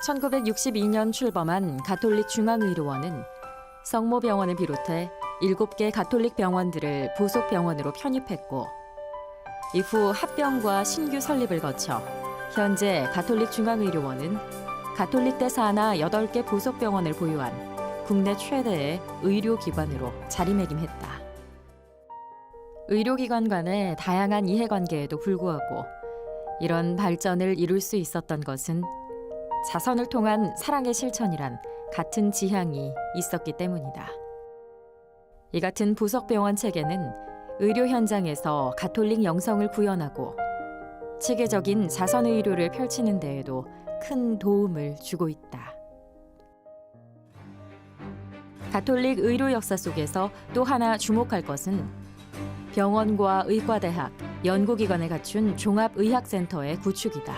1962년 출범한 가톨릭 중앙의료원은 성모병원을 비롯해 7개 가톨릭 병원들을 부속 병원으로 편입했고 이후 합병과 신규 설립을 거쳐 현재 가톨릭 중앙의료원은 가톨릭대 산하 8개 부속 병원을 보유한 국내 최대의 의료기관으로 자리매김했다. 의료기관 간의 다양한 이해관계에도 불구하고 이런 발전을 이룰 수 있었던 것은 자선을 통한 사랑의 실천이란 같은 지향이 있었기 때문이다. 이 같은 부속병원 체계는 의료 현장에서 가톨릭 영성을 구현하고 체계적인 자선의료를 펼치는 데에도 큰 도움을 주고 있다. 가톨릭 의료 역사 속에서 또 하나 주목할 것은 병원과 의과대학, 연구기관을 갖춘 종합의학센터의 구축이다.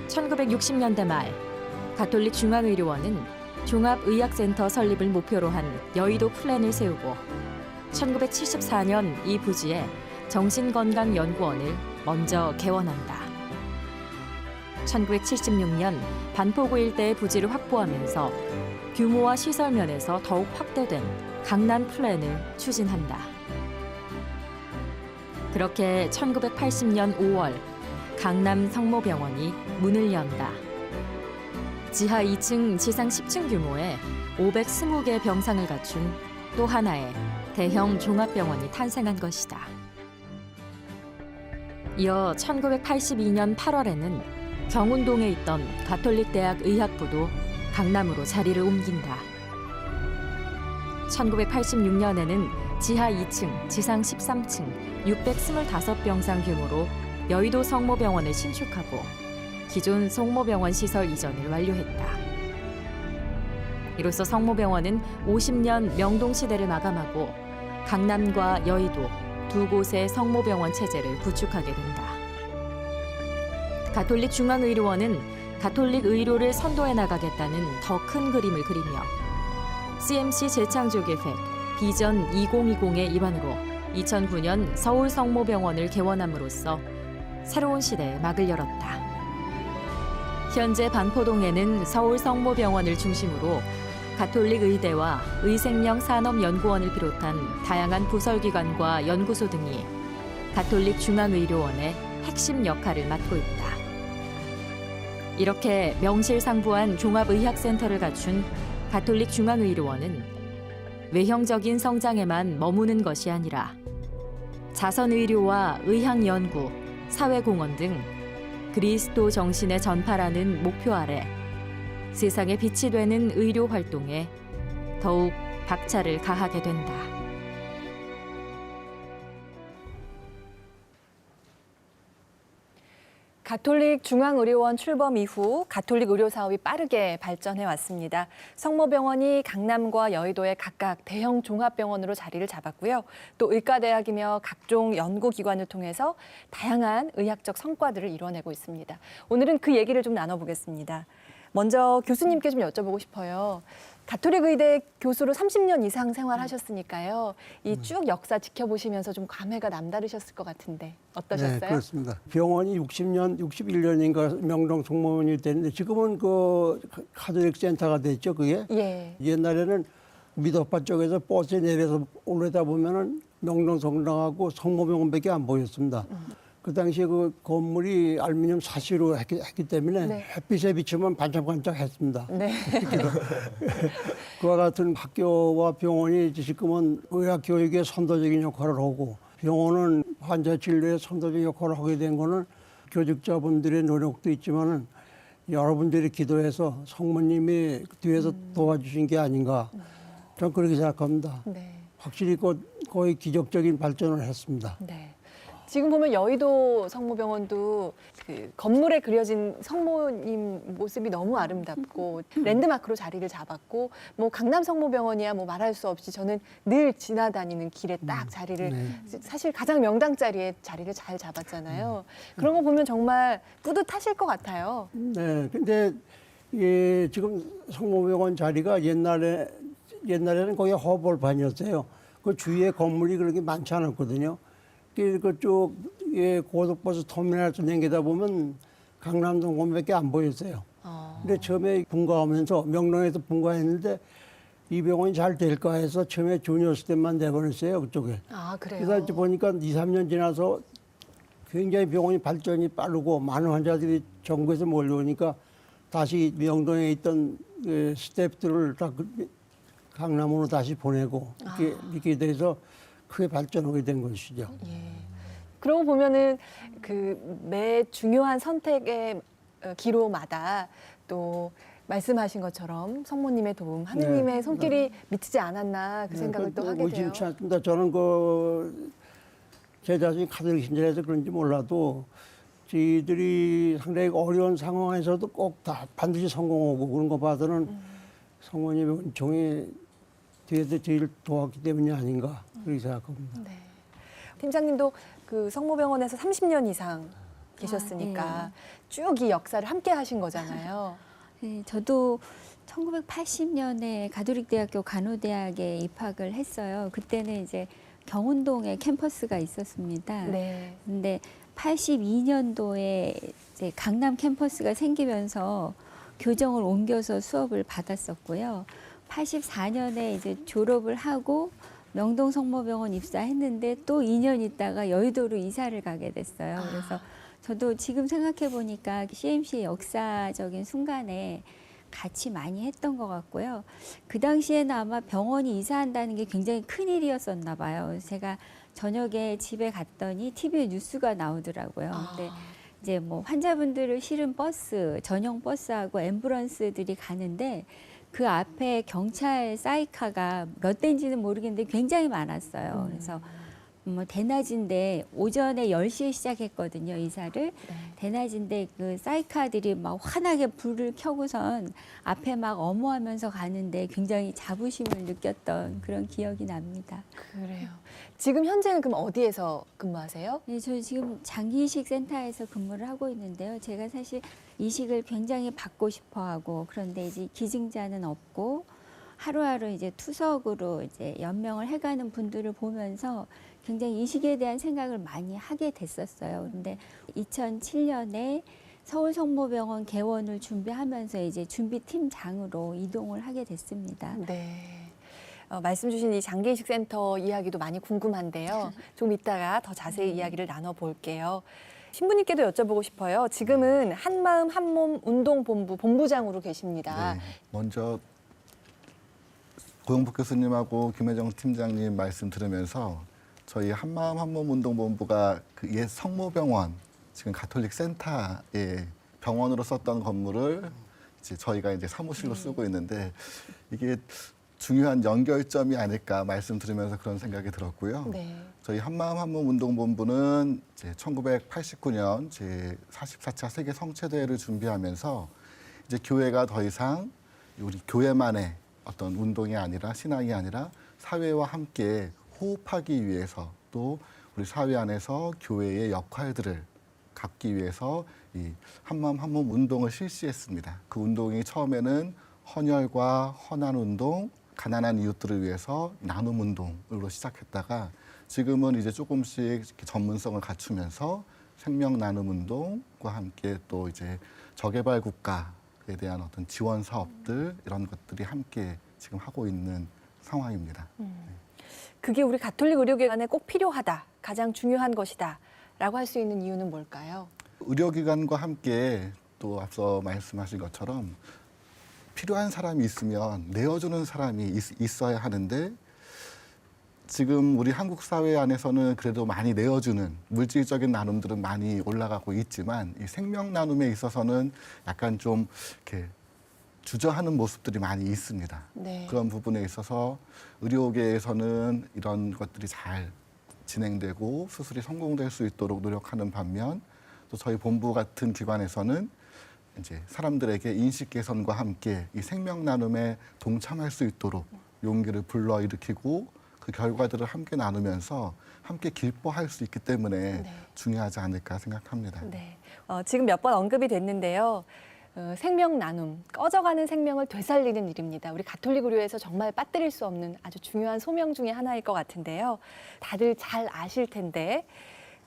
1960년대 말 가톨릭 중앙의료원은 종합의학센터 설립을 목표로 한 여의도 플랜을 세우고 1974년 이 부지에 정신건강연구원을 먼저 개원한다. 1976년 반포구 일대의 부지를 확보하면서 규모와 시설 면에서 더욱 확대된 강남 플랜을 추진한다. 그렇게 1980년 5월 강남 성모병원이 문을 연다. 지하 2층, 지상 10층 규모의 520개 병상을 갖춘 또 하나의 대형 종합병원이 탄생한 것이다. 이어 1982년 8월에는 경운동에 있던 가톨릭대학 의학부도 강남으로 자리를 옮긴다. 1986년에는 지하 2층, 지상 13층, 625병상 규모로 여의도 성모병원을 신축하고 기존 성모병원 시설 이전을 완료했다. 이로써 성모병원은 50년 명동시대를 마감하고 강남과 여의도 두 곳의 성모병원 체제를 구축하게 된다. 가톨릭 중앙의료원은 가톨릭 의료를 선도해 나가겠다는 더 큰 그림을 그리며 CMC 재창조 계획 비전 2020의 일환으로 2009년 서울 성모병원을 개원함으로써 새로운 시대에 막을 열었다. 현재 반포동에는 서울 성모병원을 중심으로 가톨릭 의대와 의생명산업연구원을 비롯한 다양한 부설기관과 연구소 등이 가톨릭 중앙의료원의 핵심 역할을 맡고 있다. 이렇게 명실상부한 종합의학센터를 갖춘 가톨릭 중앙의료원은 외형적인 성장에만 머무는 것이 아니라 자선의료와 의학연구, 사회공헌 등 그리스도 정신의 전파라는 목표 아래 세상에 빛이 되는 의료 활동에 더욱 박차를 가하게 된다. 가톨릭 중앙의료원 출범 이후 가톨릭 의료 사업이 빠르게 발전해 왔습니다. 성모병원이 강남과 여의도에 각각 대형 종합병원으로 자리를 잡았고요. 또 의과대학이며 각종 연구기관을 통해서 다양한 의학적 성과들을 이뤄내고 있습니다. 오늘은 그 얘기를 좀 나눠보겠습니다. 먼저 교수님께 좀 여쭤보고 싶어요. 가톨릭 의대 교수로 30년 이상 생활하셨으니까요. 이 쭉 역사 지켜보시면서 좀 감회가 남다르셨을 것 같은데 어떠셨어요? 네, 그렇습니다. 병원이 60년, 61년인가 명동 성모병원이 됐는데 지금은 그 가톨릭 센터가 됐죠, 그게. 예. 옛날에는 미덕바 쪽에서 버스에 내려서 올라다 보면은 명동 성당하고 성모병원밖에 안 보였습니다. 그 당시에 그 건물이 알루미늄 사시로 했기 때문에 네. 햇빛에 비추면 반짝반짝했습니다. 네. 그와 같은 학교와 병원이 지금은 의학 교육의 선도적인 역할을 하고 병원은 환자 진료에 선도적인 역할을 하게 된 거는 교직자분들의 노력도 있지만은 여러분들이 기도해서 성모님이 뒤에서 도와주신 게 아닌가 저는 그렇게 생각합니다. 네. 확실히 거의 기적적인 발전을 했습니다. 네. 지금 보면 여의도 성모병원도 그 건물에 그려진 성모님 모습이 너무 아름답고 랜드마크로 자리를 잡았고 뭐 강남 성모병원이야 뭐 말할 수 없이 저는 늘 지나다니는 길에 딱 자리를 사실 가장 명당 자리에 자리를 잘 잡았잖아요. 그런 거 보면 정말 뿌듯하실 것 같아요. 네, 근데 지금 성모병원 자리가 옛날에는 거기 허벌판이었어요. 그 주위에 건물이 그렇게 많지 않았거든요. 그쪽 고속버스 터미널 좀 댕기다 보면 강남동공밖에 안 보였어요. 근데 처음에 분가하면서 명동에서 분가했는데 이 병원이 잘 될까 해서 처음에 주니어스 때만 내보냈어요, 그쪽에. 아, 그래요? 그래서 이제 보니까 2, 3년 지나서 굉장히 병원이 발전이 빠르고 많은 환자들이 전국에서 몰려오니까 다시 명동에 있던 그 스태프들을 다 강남으로 다시 보내고 이렇게 돼서 크게 발전하게 된 것이죠. 예. 그러고 보면은 그 매 중요한 선택의 기로마다 또 말씀하신 것처럼 성모님의 도움, 하느님의 네. 손길이 미치지 않았나 그 생각을 또 하게 돼요. 의심치 않습니다. 저는 제 자신이 카톨릭 신자라서 그런지 몰라도 저희들이 상당히 어려운 상황에서도 꼭 다 반드시 성공하고 그런 거 봐서는 성모님의 은총이 뒤에서 저희를 도왔기 때문이 아닌가 그렇게 생각합니다. 네. 팀장님도 그 성모병원에서 30년 이상 계셨으니까 아, 쭉 이 역사를 함께 하신 거잖아요. 네, 저도 1980년에 가톨릭대학교 간호대학에 입학을 했어요. 그때는 이제 경운동에 캠퍼스가 있었습니다. 네. 근데 82년도에 이제 강남 캠퍼스가 생기면서 교정을 옮겨서 수업을 받았었고요. 84년에 이제 졸업을 하고 명동 성모병원 입사했는데 또 2년 있다가 여의도로 이사를 가게 됐어요. 그래서 저도 지금 생각해 보니까 CMC의 역사적인 순간에 같이 많이 했던 것 같고요. 그 당시에는 아마 병원이 이사한다는 게 굉장히 큰 일이었었나 봐요. 제가 저녁에 집에 갔더니 TV에 뉴스가 나오더라고요. 근데 이제 뭐 환자분들을 실은 버스, 전용 버스하고 앰뷸런스들이 가는데 그 앞에 경찰 사이카가 몇 대인지는 모르겠는데 굉장히 많았어요. 그래서 뭐 대낮인데 오전에 10시에 시작했거든요, 이사를. 대낮인데 그 사이카들이 막 환하게 불을 켜고선 앞에 막 엄호하면서 가는데 굉장히 자부심을 느꼈던 그런 기억이 납니다. 그래요. 지금 현재는 그럼 어디에서 근무하세요? 네, 저 지금 장기이식 센터에서 근무를 하고 있는데요. 제가 사실 이식을 굉장히 받고 싶어 하고 그런데 이제 기증자는 없고 하루하루 이제 투석으로 이제 연명을 해가는 분들을 보면서 굉장히 이식에 대한 생각을 많이 하게 됐었어요. 근데 2007년에 서울 성모병원 개원을 준비하면서 이제 준비팀장으로 이동을 하게 됐습니다. 네. 말씀 주신 이 장기이식 센터 이야기도 많이 궁금한데요. 좀 이따가 더 자세히 이야기를 나눠볼게요. 신부님께도 여쭤보고 싶어요. 지금은 한마음 한몸 운동본부 본부장으로 계십니다. 네, 먼저 고영복 교수님하고 김혜정 팀장님 말씀 들으면서 저희 한마음 한몸 운동본부가 그 옛 성모병원 지금 가톨릭 센터의 병원으로 썼던 건물을 이제 저희가 이제 사무실로 쓰고 있는데 이게 중요한 연결점이 아닐까 말씀 들으면서 그런 생각이 들었고요. 네. 저희 한마음 한몸 운동본부는 이제 1989년 제 44차 세계 성체대회를 준비하면서 이제 교회가 더 이상 우리 교회만의 어떤 운동이 아니라 신앙이 아니라 사회와 함께 호흡하기 위해서 또 우리 사회 안에서 교회의 역할들을 갖기 위해서 이 한마음 한몸 운동을 실시했습니다. 그 운동이 처음에는 헌혈과 헌안 운동, 가난한 이웃들을 위해서 나눔 운동으로 시작했다가 지금은 이제 조금씩 이렇게 전문성을 갖추면서 생명 나눔 운동과 함께 또 이제 저개발 국가에 대한 어떤 지원 사업들 이런 것들이 함께 지금 하고 있는 상황입니다. 그게 우리 가톨릭 의료기관에 꼭 필요하다, 가장 중요한 것이다 라고 할 수 있는 이유는 뭘까요? 의료기관과 함께 또 앞서 말씀하신 것처럼 필요한 사람이 있으면 내어주는 사람이 있어야 하는데 지금 우리 한국 사회 안에서는 그래도 많이 내어주는 물질적인 나눔들은 많이 올라가고 있지만 이 생명 나눔에 있어서는 약간 좀 이렇게 주저하는 모습들이 많이 있습니다. 네. 그런 부분에 있어서 의료계에서는 이런 것들이 잘 진행되고 수술이 성공될 수 있도록 노력하는 반면 또 저희 본부 같은 기관에서는 이제 사람들에게 인식 개선과 함께 이 생명 나눔에 동참할 수 있도록 용기를 불러일으키고 그 결과들을 함께 나누면서 함께 기뻐할 수 있기 때문에 네. 중요하지 않을까 생각합니다. 네. 지금 몇 번 언급이 됐는데요. 생명 나눔, 꺼져가는 생명을 되살리는 일입니다. 우리 가톨릭 의료에서 정말 빠뜨릴 수 없는 아주 중요한 소명 중에 하나일 것 같은데요. 다들 잘 아실 텐데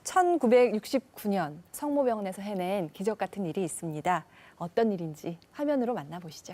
1969년 성모병원에서 해낸 기적 같은 일이 있습니다. 어떤 일인지 화면으로 만나보시죠.